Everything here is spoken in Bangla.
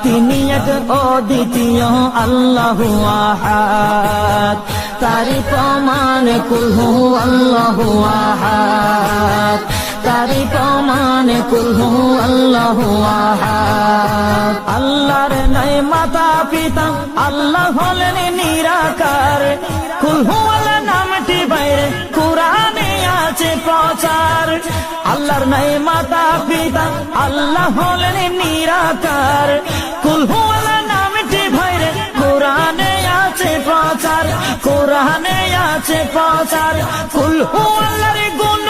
তিনি এক অদ্বিতীয় আল্লাহু আহাদ, তারি প্রমাণ কুল হু আল্লাহু আহাদ, তারি প্রমাণ কুল হু আল্লাহু আহাদ। আল্লাহর নাই মাতা পিতা, আল্লাহ হলেন নিরাকার, কুল হু আল্লাহ নামটি বাইরে কুরআনে আছে প্রচার। আল্লাহর নাই মাতা পিতা, আল্লাহ হলেন নিরাকার, কুল হু আল্লাহ নামটি বাইরে কুরআনে আছে প্রচার, কুরআনে আছে প্রচার। কুল হু আল্লাহর গুণ